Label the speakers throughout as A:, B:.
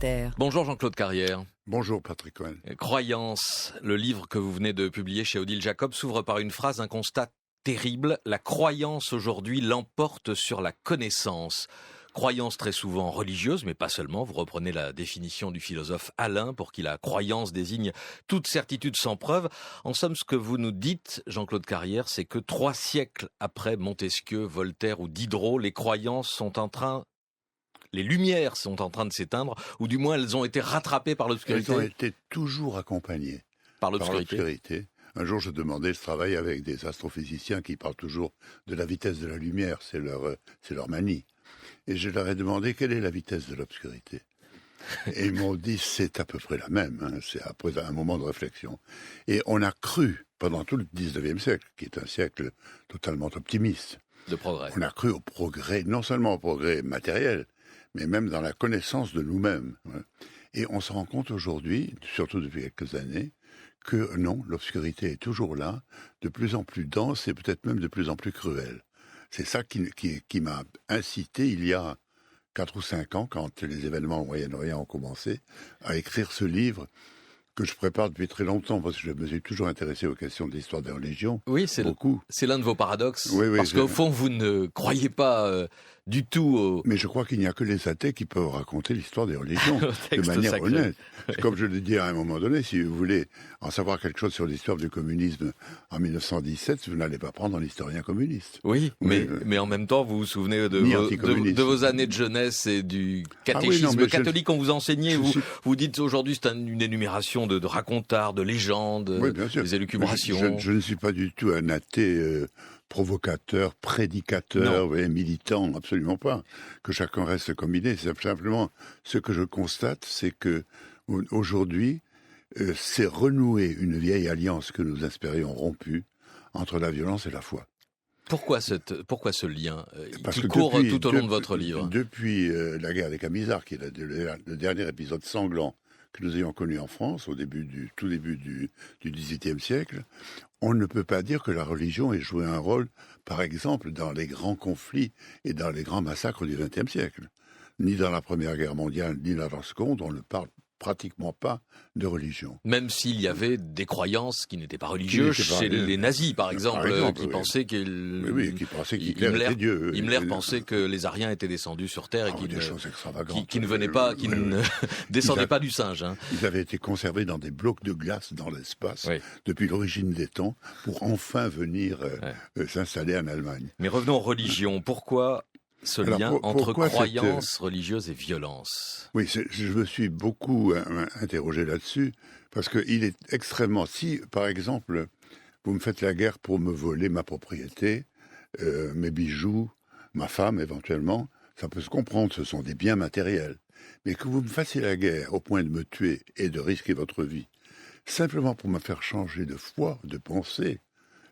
A: Terre.
B: Bonjour Jean-Claude Carrière.
C: Bonjour Patrick Cohen.
B: Croyance, le livre que vous venez de publier chez Odile Jacob s'ouvre par une phrase, un constat terrible. La croyance aujourd'hui l'emporte sur la connaissance. Croyance très souvent religieuse, mais pas seulement. Vous reprenez la définition du philosophe Alain, pour qui la croyance désigne toute certitude sans preuve. En somme, ce que vous nous dites, Jean-Claude Carrière, c'est que 3 siècles après Montesquieu, Voltaire ou Diderot, les lumières sont en train de s'éteindre, ou du moins elles ont été rattrapées par l'obscurité.
C: Elles ont été toujours accompagnées
B: par l'obscurité.
C: Un jour, je demandais, je travaille avec des astrophysiciens qui parlent toujours de la vitesse de la lumière, c'est leur manie. Et je leur ai demandé quelle est la vitesse de l'obscurité. Et ils m'ont dit c'est à peu près la même, c'est après un moment de réflexion. Et on a cru, pendant tout le 19e siècle, qui est un siècle totalement optimiste,
B: de progrès.
C: On a cru au progrès, non seulement au progrès matériel, mais même dans la connaissance de nous-mêmes. Et on se rend compte aujourd'hui, surtout depuis quelques années, que non, l'obscurité est toujours là, de plus en plus dense et peut-être même de plus en plus cruelle. C'est ça qui m'a incité, il y a 4 ou 5 ans, quand les événements au Moyen-Orient ont commencé, à écrire ce livre que je prépare depuis très longtemps, parce que je me suis toujours intéressé aux questions de l'histoire des religions.
B: Oui, c'est l'un de vos paradoxes, parce qu'au fond, vous ne croyez pas du tout
C: Mais je crois qu'il n'y a que les athées qui peuvent raconter l'histoire des religions de manière honnête. Comme je l'ai dit à un moment donné, si vous voulez en savoir quelque chose sur l'histoire du communisme en 1917, vous n'allez pas prendre un historien communiste.
B: Oui, mais en même temps, vous vous souvenez de vos années de jeunesse et du catéchisme catholique qu'on vous enseignait. Vous dites aujourd'hui c'est une énumération de racontards, de légendes, des élucubrations.
C: Je ne suis pas du tout un athée provocateur, prédicateur, militant, absolument pas. Que chacun reste comme il est. C'est simplement ce que je constate, c'est que aujourd'hui, c'est renouer une vieille alliance que nous espérions rompue entre la violence et la foi.
B: Pourquoi ce lien qui court tout au long de votre livre?
C: Depuis la guerre des Camisards, qui est le dernier épisode sanglant que nous ayons connu en France, au tout début du XVIIIe siècle, on ne peut pas dire que la religion ait joué un rôle, par exemple, dans les grands conflits et dans les grands massacres du XXe siècle. Ni dans la Première Guerre mondiale, ni dans la Seconde, on ne parle pratiquement pas de religion.
B: Même s'il y avait des croyances qui n'étaient pas religieuses chez les nazis, par exemple, qui pensaient
C: qu'Hitler était Dieu.
B: Himmler pensait que les Aryens étaient descendus sur Terre et qui ne descendaient pas du singe.
C: Ils avaient été conservés dans des blocs de glace dans l'espace depuis l'origine des temps pour enfin venir s'installer en Allemagne.
B: Mais revenons aux religions. Pourquoi ce lien entre croyance religieuse et violence?
C: Oui, je me suis beaucoup interrogé là-dessus, parce qu'il est extrêmement... Si, par exemple, vous me faites la guerre pour me voler ma propriété, mes bijoux, ma femme éventuellement, ça peut se comprendre, ce sont des biens matériels. Mais que vous me fassiez la guerre au point de me tuer et de risquer votre vie, simplement pour me faire changer de foi, de pensée,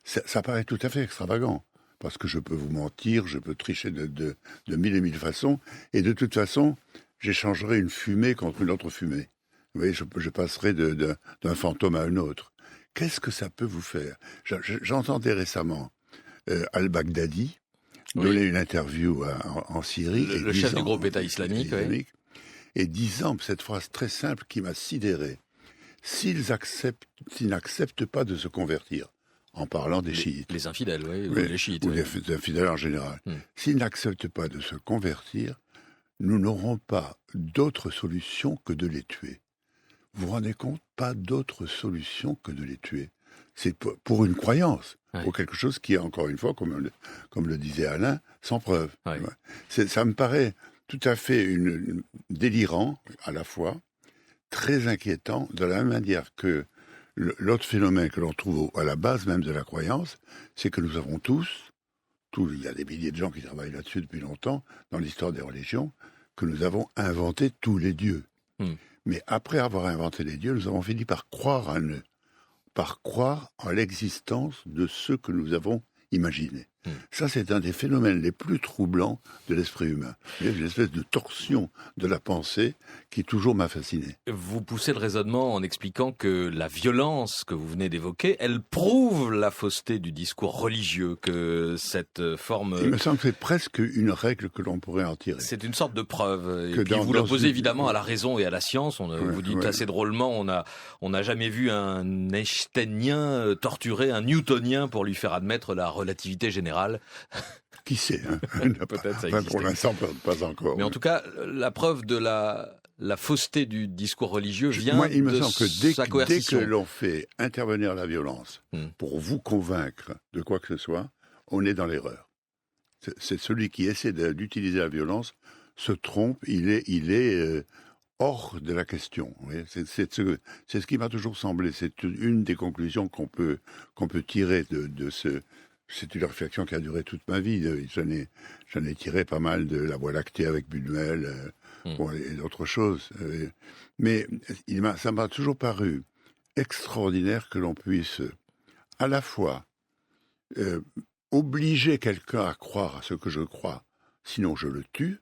C: ça paraît tout à fait extravagant. Parce que je peux vous mentir, je peux tricher de mille et mille façons, et de toute façon, j'échangerai une fumée contre une autre fumée. Vous voyez, je passerai d'un fantôme à un autre. Qu'est-ce que ça peut vous faire? J'entendais récemment al-Baghdadi donner une interview en Syrie.
B: Le chef du groupe État islamique.
C: Et disant cette phrase très simple qui m'a sidéré. S'ils n'acceptent pas de se convertir, en parlant des chiites.
B: Les infidèles, ou les chiites.
C: Ou les infidèles en général. S'ils n'acceptent pas de se convertir, nous n'aurons pas d'autre solution que de les tuer. Vous vous rendez compte? Pas d'autre solution que de les tuer. C'est pour une croyance, pour quelque chose qui est, encore une fois, comme le disait Alain, sans preuve. Ça me paraît tout à fait délirant, à la fois, très inquiétant, de la même manière que l'autre phénomène que l'on trouve à la base même de la croyance, c'est que nous avons il y a des milliers de gens qui travaillent là-dessus depuis longtemps, dans l'histoire des religions, que nous avons inventé tous les dieux. Mais après avoir inventé les dieux, nous avons fini par croire en eux, par croire en l'existence de ceux que nous avons imaginés. Ça, c'est un des phénomènes les plus troublants de l'esprit humain. Il y a une espèce de torsion de la pensée qui toujours m'a fasciné.
B: Vous poussez le raisonnement en expliquant que la violence que vous venez d'évoquer, elle prouve la fausseté du discours religieux, que cette forme...
C: Il me semble que c'est presque une règle que l'on pourrait en tirer.
B: C'est une sorte de preuve. Et puis vous l'opposez évidemment à la raison et à la science. Vous dites assez drôlement, on n'a jamais vu un Einsteinien torturer un Newtonien pour lui faire admettre la relativité générale.
C: Qui sait, hein.
B: Peut-être ça
C: Pour l'instant, pas encore.
B: Mais en tout cas, la preuve de la fausseté du discours religieux vient
C: Moi, il me
B: de
C: semble que
B: sa coercition.
C: dès que l'on fait intervenir la violence pour vous convaincre de quoi que ce soit, on est dans l'erreur. C'est celui qui essaie d'utiliser la violence se trompe, il est hors de la question. C'est ce qui m'a toujours semblé. C'est une des conclusions qu'on peut tirer de ce... C'est une réflexion qui a duré toute ma vie. J'en ai tiré pas mal de la Voie lactée avec Buñuel et d'autres choses. Mais ça m'a toujours paru extraordinaire que l'on puisse à la fois obliger quelqu'un à croire à ce que je crois, sinon je le tue,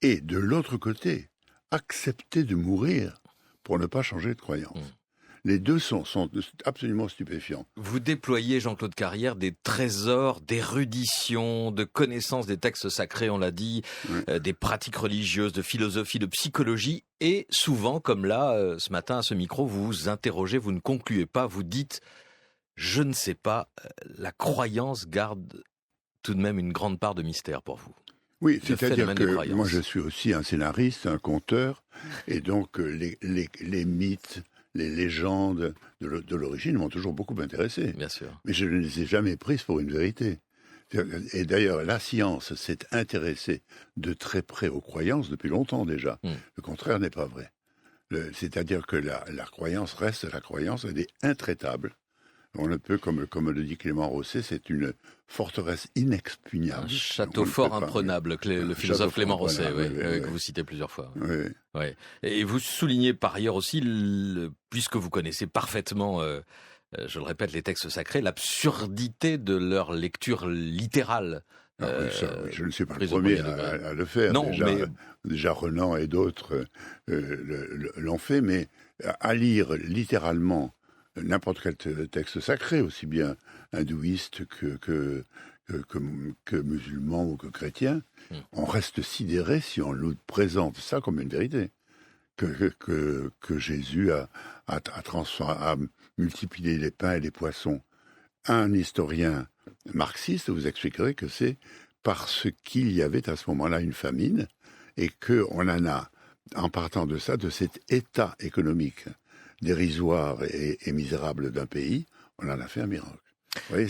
C: et de l'autre côté, accepter de mourir pour ne pas changer de croyance. Les deux sont absolument stupéfiants.
B: Vous déployez, Jean-Claude Carrière, des trésors d'érudition, de connaissances des textes sacrés, on l'a dit, des pratiques religieuses, de philosophie, de psychologie, et souvent, comme là, ce matin à ce micro, vous vous interrogez, vous ne concluez pas, vous dites, je ne sais pas, la croyance garde tout de même une grande part de mystère pour vous.
C: Oui, c'est-à-dire que moi je suis aussi un scénariste, un conteur, et donc les mythes, les légendes de l'origine m'ont toujours beaucoup intéressé.
B: Bien sûr.
C: Mais je ne les ai jamais prises pour une vérité. Et d'ailleurs, la science s'est intéressée de très près aux croyances depuis longtemps déjà. Le contraire n'est pas vrai. C'est-à-dire que la croyance reste la croyance, elle est intraitable. On ne peut, comme le dit Clément Rosset, c'est une forteresse inexpugnable.
B: Un château fort imprenable, le philosophe Clément Rosset, que vous citez plusieurs fois. Ouais. Et vous soulignez par ailleurs aussi, puisque vous connaissez parfaitement, je le répète, les textes sacrés, l'absurdité de leur lecture littérale.
C: Je ne suis pas le premier à le faire.
B: Non,
C: déjà Renan et d'autres l'ont fait, mais à lire littéralement n'importe quel texte sacré, aussi bien hindouiste que musulman ou que chrétien, on reste sidéré si on nous présente ça comme une vérité. Que Jésus a multiplié les pains et les poissons. Un historien marxiste vous expliquerait que c'est parce qu'il y avait à ce moment-là une famine et qu'on en a, en partant de ça, de cet état économique dérisoire et misérable d'un pays, on en a fait un miracle. Vous voyez,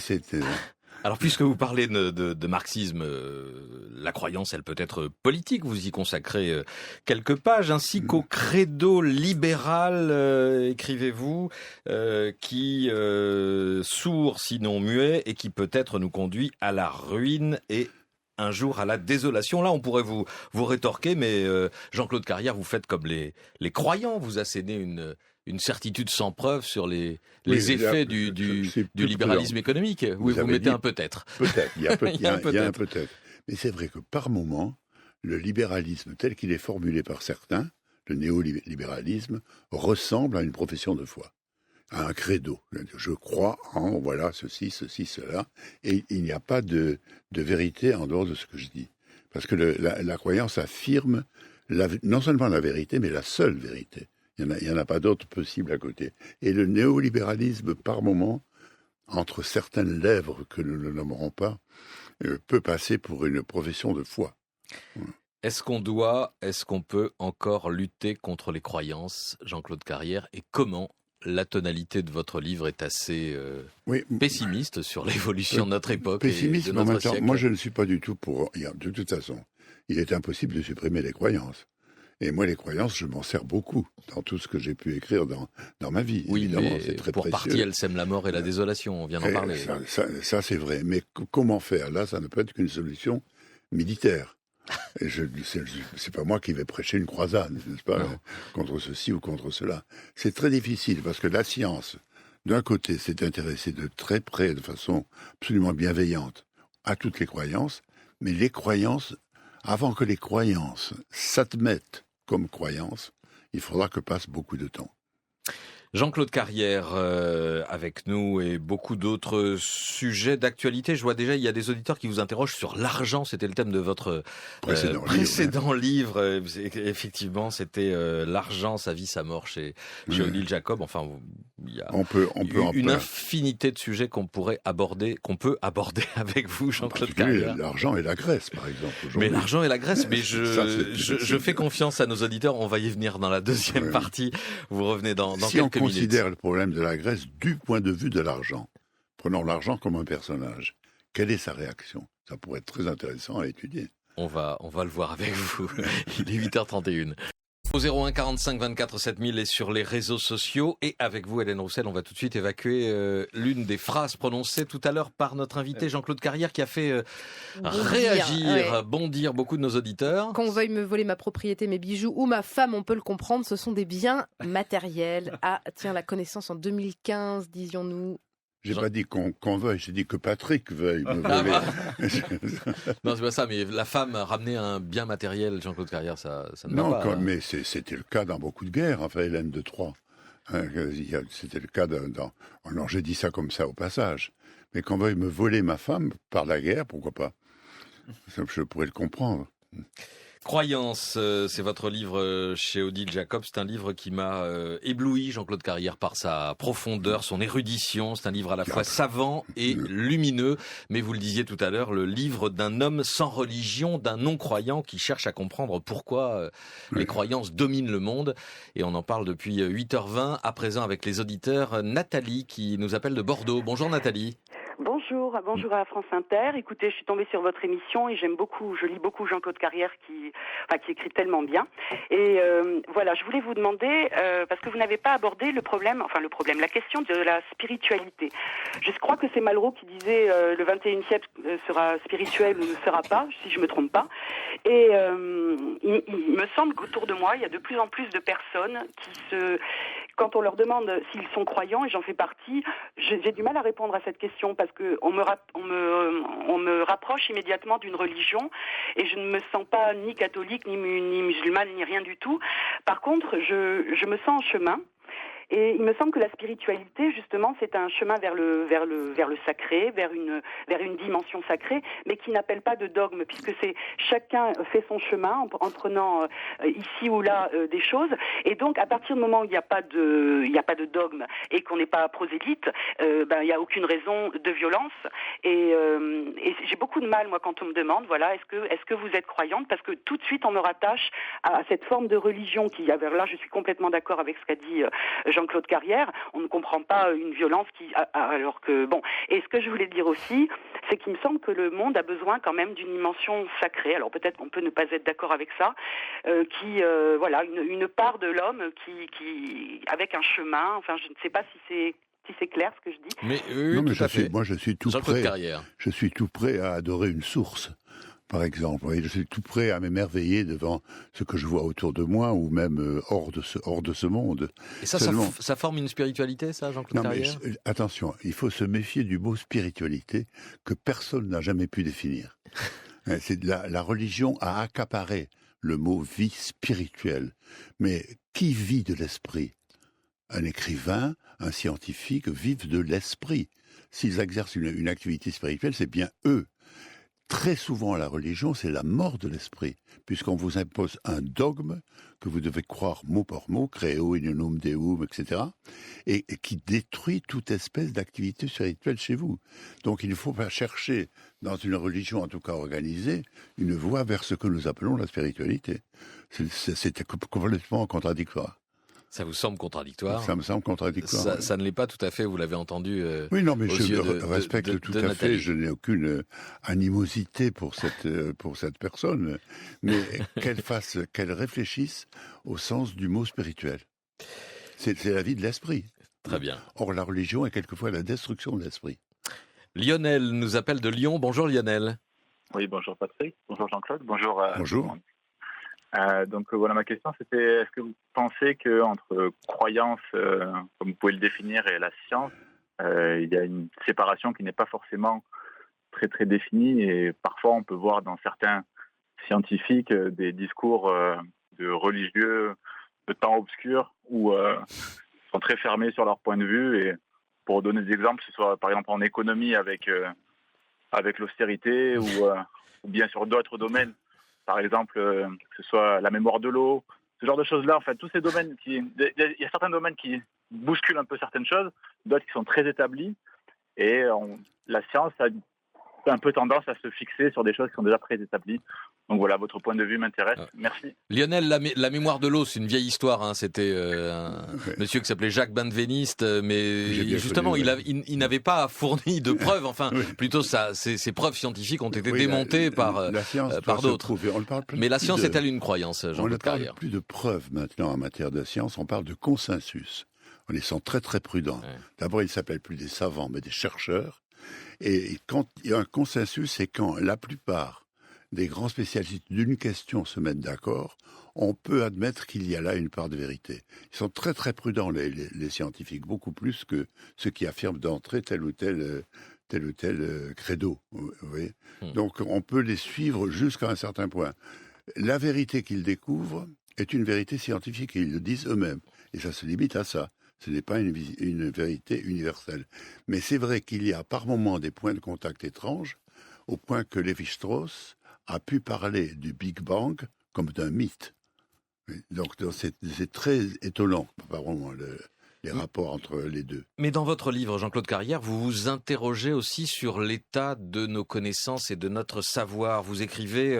B: Alors, puisque vous parlez de marxisme, la croyance, elle peut être politique. Vous y consacrez quelques pages, ainsi qu'au credo libéral, écrivez-vous, qui sourd sinon muet et qui peut-être nous conduit à la ruine et un jour à la désolation. Là, on pourrait vous rétorquer, mais Jean-Claude Carrière, vous faites comme les croyants, vous assénez une certitude sans preuve sur les effets du libéralisme économique. Vous mettez un peut-être.
C: Peut-être, il y a un peut-être. Mais c'est vrai que par moment, le libéralisme tel qu'il est formulé par certains, le néolibéralisme, ressemble à une profession de foi, à un credo. Je crois en, voilà, ceci, cela, et il n'y a pas de vérité en dehors de ce que je dis. Parce que la croyance affirme non seulement la vérité, mais la seule vérité. Il n'y en a pas d'autre possible à côté. Et le néolibéralisme, par moment, entre certaines lèvres que nous ne nommerons pas, peut passer pour une profession de foi.
B: Est-ce qu'on peut encore lutter contre les croyances, Jean-Claude Carrière, et comment la tonalité de votre livre est assez pessimiste sur l'évolution de notre époque et de notre siècle?
C: Moi, je ne suis pas du tout pour... De toute façon, il est impossible de supprimer les croyances. Et moi, les croyances, je m'en sers beaucoup dans tout ce que j'ai pu écrire dans ma vie.
B: Oui,
C: évidemment,
B: mais
C: c'est très
B: pour
C: précieux.
B: partie, elles sèment la mort et la désolation, on vient d'en parler.
C: Ça c'est vrai. Mais comment faire? Là, ça ne peut être qu'une solution militaire. Et c'est pas moi qui vais prêcher une croisade, n'est-ce pas, contre ceci ou contre cela. C'est très difficile, parce que la science, d'un côté, s'est intéressée de très près, de façon absolument bienveillante, à toutes les croyances, mais les croyances, avant que les croyances s'admettent comme croyances, il faudra que passe beaucoup de temps.
B: Jean-Claude Carrière avec nous et beaucoup d'autres sujets d'actualité. Je vois déjà, il y a des auditeurs qui vous interrogent sur l'argent. C'était le thème de votre précédent livre. Effectivement, c'était l'argent, sa vie, sa mort chez Odile Jacob. Enfin, il y a une infinité de sujets qu'on peut aborder avec vous, Jean-Claude Carrière.
C: L'argent et la Grèce, par exemple.
B: Mais l'argent et la Grèce, mais je fais confiance à nos auditeurs. On va y venir dans la deuxième partie. Vous revenez dans quelques minutes.
C: Si on considère le problème de la Grèce du point de vue de l'argent, prenons l'argent comme un personnage, quelle est sa réaction? Ça pourrait être très intéressant à étudier.
B: On va le voir avec vous. Il est 8h31. Au 01 45 24 7000 et sur les réseaux sociaux. Et avec vous, Hélène Roussel, on va tout de suite évacuer l'une des phrases prononcées tout à l'heure par notre invité Jean-Claude Carrière qui a fait bondir beaucoup de nos auditeurs.
A: Qu'on veuille me voler ma propriété, mes bijoux ou ma femme, on peut le comprendre, ce sont des biens matériels. Ah, tiens, la connaissance en 2015, disions-nous.
C: J'ai pas dit qu'on veuille, j'ai dit que Patrick veuille me voler.
B: Non, c'est pas ça, mais la femme ramener un bien matériel, Jean-Claude Carrière, ça ne va pas.
C: Non, mais c'était le cas dans beaucoup de guerres, enfin, Hélène de Troie. C'était le cas alors j'ai dit ça comme ça au passage. Mais qu'on veuille me voler ma femme par la guerre, pourquoi pas? Je pourrais le comprendre.
B: Croyance, c'est votre livre chez Odile Jacob. C'est un livre qui m'a ébloui, Jean-Claude Carrière, par sa profondeur, son érudition. C'est un livre à la fois savant et lumineux. Mais vous le disiez tout à l'heure, le livre d'un homme sans religion, d'un non-croyant qui cherche à comprendre pourquoi les croyances dominent le monde. Et on en parle depuis 8h20. À présent avec les auditeurs, Nathalie qui nous appelle de Bordeaux. Bonjour Nathalie.
D: Bonjour à France Inter. Écoutez, je suis tombée sur votre émission et je lis beaucoup Jean-Claude Carrière qui écrit tellement bien. Et voilà, je voulais vous demander, parce que vous n'avez pas abordé la question de la spiritualité. Je crois que c'est Malraux qui disait le 21e siècle sera spirituel ou ne sera pas, si je me trompe pas. Et il me semble qu'autour de moi, il y a de plus en plus de personnes quand on leur demande s'ils sont croyants, et j'en fais partie, j'ai du mal à répondre à cette question parce que on me rapproche immédiatement d'une religion et je ne me sens pas ni catholique, ni musulmane, ni rien du tout. Par contre, je me sens en chemin. Et il me semble que la spiritualité, justement, c'est un chemin vers le sacré, vers une dimension sacrée, mais qui n'appelle pas de dogme, puisque chacun fait son chemin en prenant ici ou là des choses. Et donc, à partir du moment où il n'y a pas de dogme et qu'on n'est pas prosélyte, il n'y a aucune raison de violence. Et j'ai beaucoup de mal, moi, quand on me demande, voilà, est-ce que vous êtes croyante? Parce que tout de suite, on me rattache à cette forme de religion qui, là, je suis complètement d'accord avec ce qu'a dit Jean-Claude Carrière, on ne comprend pas une violence alors que bon. Et ce que je voulais dire aussi, c'est qu'il me semble que le monde a besoin quand même d'une dimension sacrée. Alors peut-être qu'on peut ne pas être d'accord avec ça, une part de l'homme qui avec un chemin. Enfin, je ne sais pas si c'est clair ce que je dis.
B: Mais
C: moi je suis tout prêt. Je suis tout prêt à adorer une source. Par exemple, je suis tout prêt à m'émerveiller devant ce que je vois autour de moi ou même hors de ce monde.
B: Et ça forme une spiritualité, ça, Jean-Claude Carrière ?
C: Mais attention, il faut se méfier du mot spiritualité que personne n'a jamais pu définir. La religion a accaparé le mot vie spirituelle. Mais qui vit de l'esprit ? Un écrivain, un scientifique vivent de l'esprit. S'ils exercent une activité spirituelle, c'est bien eux. Très souvent, la religion, c'est la mort de l'esprit, puisqu'on vous impose un dogme que vous devez croire mot par mot, creo in unum deum, etc., et qui détruit toute espèce d'activité spirituelle chez vous. Donc il ne faut pas chercher, dans une religion en tout cas organisée, une voie vers ce que nous appelons la spiritualité. C'est complètement contradictoire.
B: Ça vous semble contradictoire ?
C: Ça me semble contradictoire.
B: Ça ne l'est pas tout à fait, vous l'avez entendu.
C: Oui, non, mais je respecte tout à fait. Je n'ai aucune animosité pour cette personne, mais qu'elle réfléchisse au sens du mot spirituel. C'est la vie de l'esprit.
B: Très bien.
C: Or, la religion est quelquefois la destruction de l'esprit.
B: Lionel nous appelle de Lyon. Bonjour Lionel.
E: Oui, bonjour Patrick. Bonjour Jean-Claude. Bonjour.
C: Bonjour.
E: Donc voilà, ma question c'était, est-ce que vous pensez qu'entre croyance, comme vous pouvez le définir, et la science, il y a une séparation qui n'est pas forcément très très définie et parfois on peut voir dans certains scientifiques des discours de religieux de temps obscur où sont très fermés sur leur point de vue. Et pour donner des exemples, que ce soit par exemple en économie avec l'austérité ou bien sur d'autres domaines, par exemple que ce soit la mémoire de l'eau, ce genre de choses-là. En fait, tous ces domaines il y a certains domaines qui bousculent un peu certaines choses, d'autres qui sont très établis. Et la science a un peu tendance à se fixer sur des choses qui sont déjà très établies. Donc voilà, votre point de vue m'intéresse. Merci.
B: Lionel, la mémoire de l'eau, c'est une vieille histoire. Hein. C'était un monsieur qui s'appelait Jacques Benveniste, mais justement, il n'avait pas fourni de preuves. Enfin, plutôt ces preuves scientifiques ont été démontées par d'autres. Mais la science est-elle une croyance, Jean-Claude Carrière ?
C: On ne parle plus de preuves maintenant en matière de science, on parle de consensus. On les sent très très prudents. Ouais. D'abord, ils ne s'appellent plus des savants, mais des chercheurs. Et quand il y a un consensus, c'est quand la plupart des grands spécialistes d'une question se mettent d'accord, on peut admettre qu'il y a là une part de vérité. Ils sont très très prudents, les scientifiques, beaucoup plus que ceux qui affirment d'entrée tel ou tel credo. Vous voyez ? Donc on peut les suivre jusqu'à un certain point. La vérité qu'ils découvrent est une vérité scientifique, et ils le disent eux-mêmes. Et ça se limite à ça. Ce n'est pas une vérité universelle. Mais c'est vrai qu'il y a par moments des points de contact étranges, au point que Lévi-Strauss a pu parler du Big Bang comme d'un mythe. Donc c'est très étonnant, par moments, les rapports entre les deux.
B: Mais dans votre livre, Jean-Claude Carrière, vous vous interrogez aussi sur l'état de nos connaissances et de notre savoir. Vous écrivez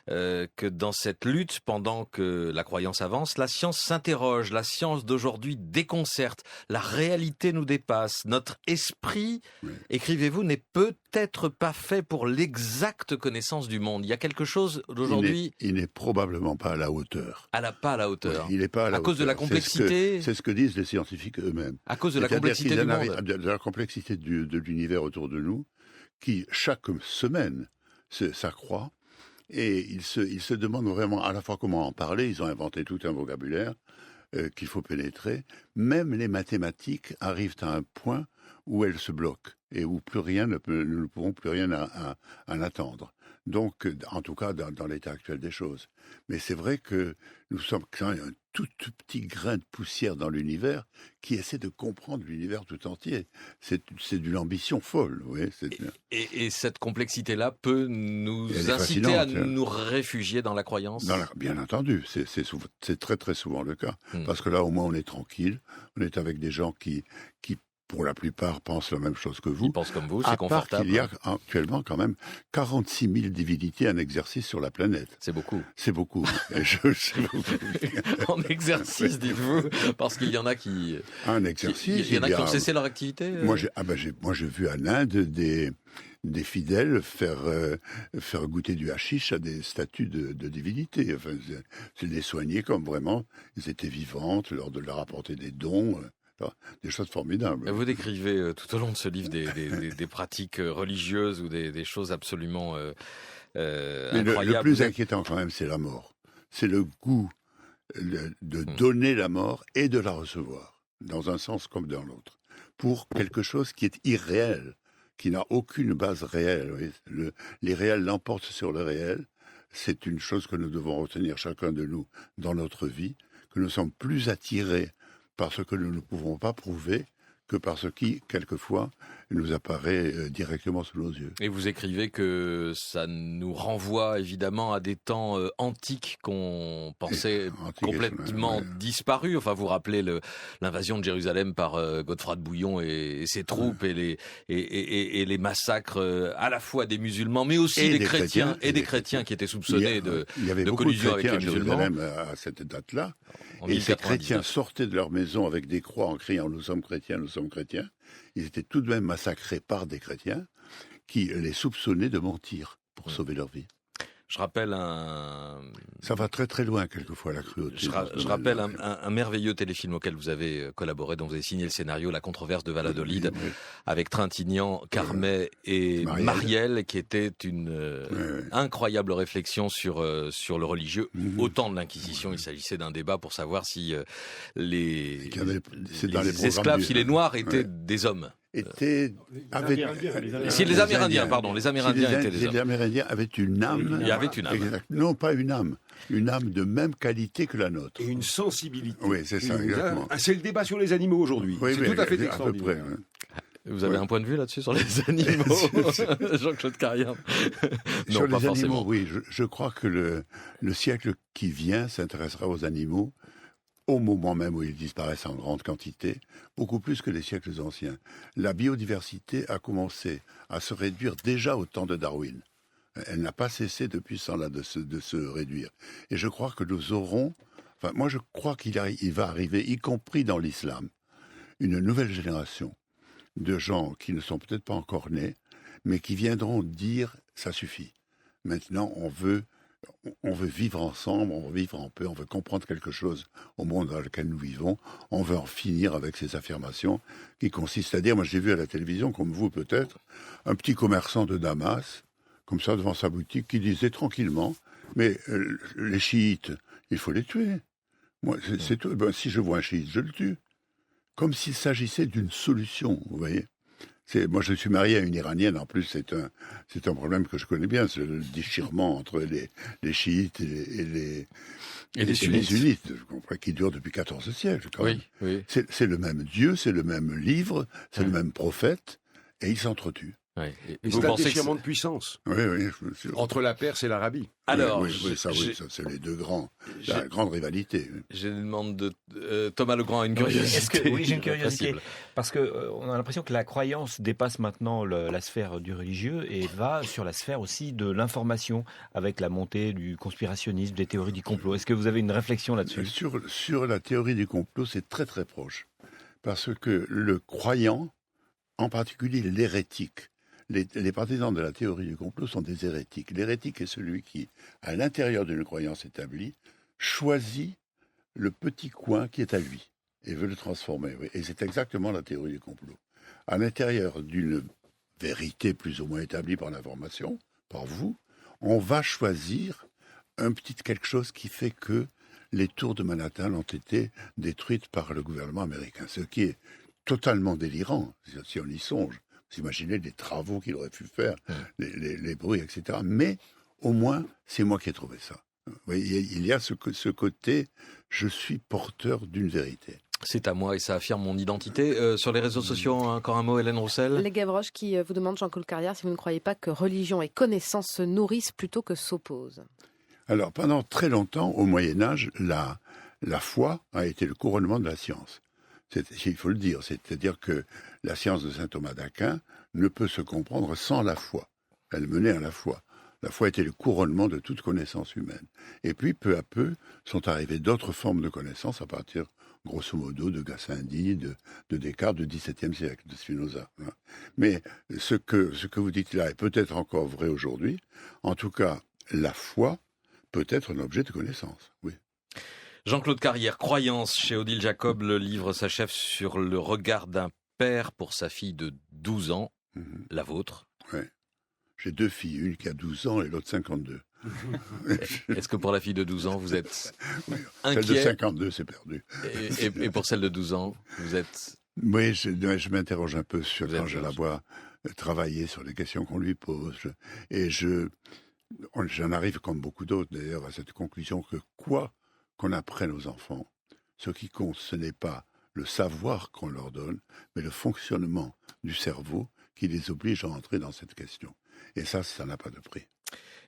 B: que dans cette lutte, pendant que la croyance avance, la science s'interroge, la science d'aujourd'hui déconcerte, la réalité nous dépasse, notre esprit, écrivez-vous, n'est peut-être pas fait pour l'exacte connaissance du monde. Il y a quelque chose d'aujourd'hui...
C: Il n'est probablement pas à la hauteur.
B: Pas à la hauteur.
C: Oui, il n'est pas à la hauteur.
B: Cause de la complexité...
C: C'est ce que disent les scientifiques eux-mêmes.
B: À cause de la complexité du monde.
C: De la complexité de l'univers autour de nous, qui chaque semaine s'accroît, et ils se demandent vraiment à la fois comment en parler. Ils ont inventé tout un vocabulaire qu'il faut pénétrer. Même les mathématiques arrivent à un point où elles se bloquent et où nous ne pourrons plus rien en attendre. Donc, en tout cas, dans l'état actuel des choses. Mais c'est vrai que nous sommes quand même un tout petit grain de poussière dans l'univers qui essaie de comprendre l'univers tout entier. C'est d'une ambition folle. Oui,
B: et cette complexité-là peut nous inciter à nous réfugier dans la croyance ?
C: Bien entendu, c'est très très souvent le cas. Parce que là, au moins, on est tranquille. On est avec des gens qui pour la plupart, pensent la même chose que vous.
B: Ils pensent comme vous, c'est confortable.
C: Il y a actuellement quand même 46 000 divinités en exercice sur la planète.
B: C'est beaucoup.
C: C'est beaucoup.
B: En exercice, dites-vous, parce qu'il y en a qui...
C: En exercice,
B: il y en a qui ont cessé leur activité.
C: Moi, j'ai vu en Inde des fidèles faire goûter du hashish à des statues de divinités. Enfin, c'est les soigner comme vraiment, ils étaient vivantes, leur apporter des dons... Des choses formidables.
B: Vous décrivez tout au long de ce livre des pratiques religieuses ou des choses absolument incroyables.
C: Le plus inquiétant quand même, c'est la mort. C'est le goût de donner la mort et de la recevoir, dans un sens comme dans l'autre, pour quelque chose qui est irréel, qui n'a aucune base réelle. L'irréel l'emporte sur le réel. C'est une chose que nous devons retenir chacun de nous dans notre vie, que nous sommes plus attirés par ce que nous ne pouvons pas prouver que par ce qui, quelquefois, nous apparaît directement sous nos yeux.
B: Et vous écrivez que ça nous renvoie évidemment à des temps antiques qu'on pensait complètement disparus. Enfin, vous rappelez l'invasion de Jérusalem par Godefroy de Bouillon et ses troupes et les massacres à la fois des musulmans, mais aussi des chrétiens qui étaient soupçonnés de collusion avec les musulmans.
C: Même à cette date-là. Et ces chrétiens sortaient de leur maison avec des croix en criant « Nous sommes chrétiens, nous sommes chrétiens ». Ils étaient tout de même massacrés par des chrétiens qui les soupçonnaient de mentir pour sauver leur vie.
B: Je rappelle
C: Ça va très très loin quelquefois, la cruauté.
B: Je rappelle un merveilleux téléfilm auquel vous avez collaboré, dont vous avez signé le scénario, La controverse de Valladolid, avec Trintignant, Carmet et Marielle, qui était une incroyable réflexion sur le religieux. Au temps de l'Inquisition, il s'agissait d'un débat pour savoir si les esclaves, si les Noirs étaient des hommes. Si les Amérindiens, pardon, les Amérindiens étaient des hommes.
C: Les Amérindiens avaient une âme.
B: Il y avait une âme.
C: Exact. Non, pas une âme de même qualité que la nôtre.
F: Et une sensibilité.
C: Oui, c'est ça, exactement.
F: C'est le débat sur les animaux aujourd'hui.
C: Oui,
F: c'est tout à fait
C: peu
F: extraordinaire.
C: près, ouais.
B: Vous avez un point de vue là-dessus sur les animaux, Jean-Claude Carrière? Non,
C: sur
B: pas
C: les
B: forcément.
C: animaux, oui, je crois que le siècle qui vient s'intéressera aux animaux au moment même où ils disparaissent en grande quantité, beaucoup plus que les siècles anciens. La biodiversité a commencé à se réduire déjà au temps de Darwin. Elle n'a pas cessé depuis ce temps-là de se réduire. Et je crois que nous aurons, moi je crois qu'il va arriver, y compris dans l'islam, une nouvelle génération de gens qui ne sont peut-être pas encore nés, mais qui viendront dire « ça suffit ». Maintenant, on veut vivre ensemble, on veut vivre en paix, on veut comprendre quelque chose au monde dans lequel nous vivons, on veut en finir avec ces affirmations qui consistent à dire, moi j'ai vu à la télévision, comme vous peut-être, un petit commerçant de Damas, comme ça devant sa boutique, qui disait tranquillement, mais les chiites, il faut les tuer. Moi, c'est tout. Ben, si je vois un chiite, je le tue. Comme s'il s'agissait d'une solution, vous voyez. Moi, je suis marié à une Iranienne, en plus, c'est un problème que je connais bien, c'est le déchirement entre les chiites et les sunnites, je comprends, qui dure depuis 14 siècles, quand même.
B: Oui.
C: C'est le même Dieu, c'est le même livre, c'est le même prophète, et ils s'entretuent.
B: Oui.
F: Et c'est un déchirement de puissance
C: Oui.
F: entre la Perse et l'Arabie.
B: Alors,
C: oui, ça, c'est les deux la grande rivalité.
B: Je demande de Thomas Legrand a une curiosité.
G: Oui, j'ai une curiosité. Parce que on a l'impression que la croyance dépasse maintenant la sphère du religieux et va sur la sphère aussi de l'information avec la montée du conspirationnisme, des théories du complot. Est-ce que vous avez une réflexion là-dessus ?
C: Sur la théorie du complot, c'est très très proche. Parce que le croyant, en particulier l'hérétique, les partisans de la théorie du complot sont des hérétiques. L'hérétique est celui qui, à l'intérieur d'une croyance établie, choisit le petit coin qui est à lui et veut le transformer. Oui. Et c'est exactement la théorie du complot. À l'intérieur d'une vérité plus ou moins établie par l'information, par vous, on va choisir un petit quelque chose qui fait que les tours de Manhattan ont été détruites par le gouvernement américain. Ce qui est totalement délirant, si on y songe. Vous imaginez les travaux qu'il aurait pu faire, les bruits, etc. Mais au moins, c'est moi qui ai trouvé ça. Vous voyez, il y a ce côté, je suis porteur d'une vérité.
B: C'est à moi et ça affirme mon identité. Sur les réseaux sociaux, encore un mot, Hélène Roussel.
A: Les Gavroche qui vous demande, Jean-Claude Carrière, si vous ne croyez pas que religion et connaissance se nourrissent plutôt que s'opposent.
C: Alors, pendant très longtemps, au Moyen-Âge, la foi a été le couronnement de la science. Il faut le dire, c'est-à-dire que la science de saint Thomas d'Aquin ne peut se comprendre sans la foi. Elle menait à la foi. La foi était le couronnement de toute connaissance humaine. Et puis, peu à peu, sont arrivées d'autres formes de connaissances à partir, grosso modo, de Gassendi, de Descartes, du XVIIe siècle, de Spinoza. Mais ce que vous dites là est peut-être encore vrai aujourd'hui. En tout cas, la foi peut être un objet de connaissance, oui.
B: Jean-Claude Carrière, Croyance, chez Odile Jacob. Le livre s'achève sur le regard d'un père pour sa fille de 12 ans, la vôtre.
C: Oui. J'ai 2 filles, une qui a 12 ans et l'autre 52.
B: Est-ce que pour la fille de 12 ans, vous êtes
C: inquiet ? Celle de 52, c'est perdu.
B: Et pour celle de 12 ans, vous êtes...
C: Oui, je m'interroge un peu sur quand je la vois travailler sur les questions qu'on lui pose. Et j'en arrive, comme beaucoup d'autres d'ailleurs, à cette conclusion que quoi qu'on apprenne aux enfants, ce qui compte, ce n'est pas le savoir qu'on leur donne, mais le fonctionnement du cerveau qui les oblige à entrer dans cette question. Et ça n'a pas de prix.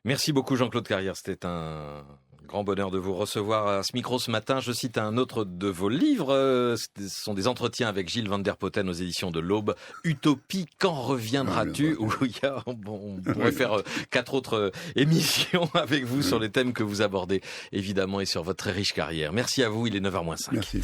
B: Merci beaucoup Jean-Claude Carrière, c'était un grand bonheur de vous recevoir à ce micro ce matin. Je cite un autre de vos livres, ce sont des entretiens avec Gilles Van der Potten aux éditions de l'Aube. Utopie, quand reviendras-tu ? Où on pourrait faire 4 autres émissions avec vous sur les thèmes que vous abordez, évidemment, et sur votre très riche carrière. Merci à vous, il est 9h moins 5.
C: Merci.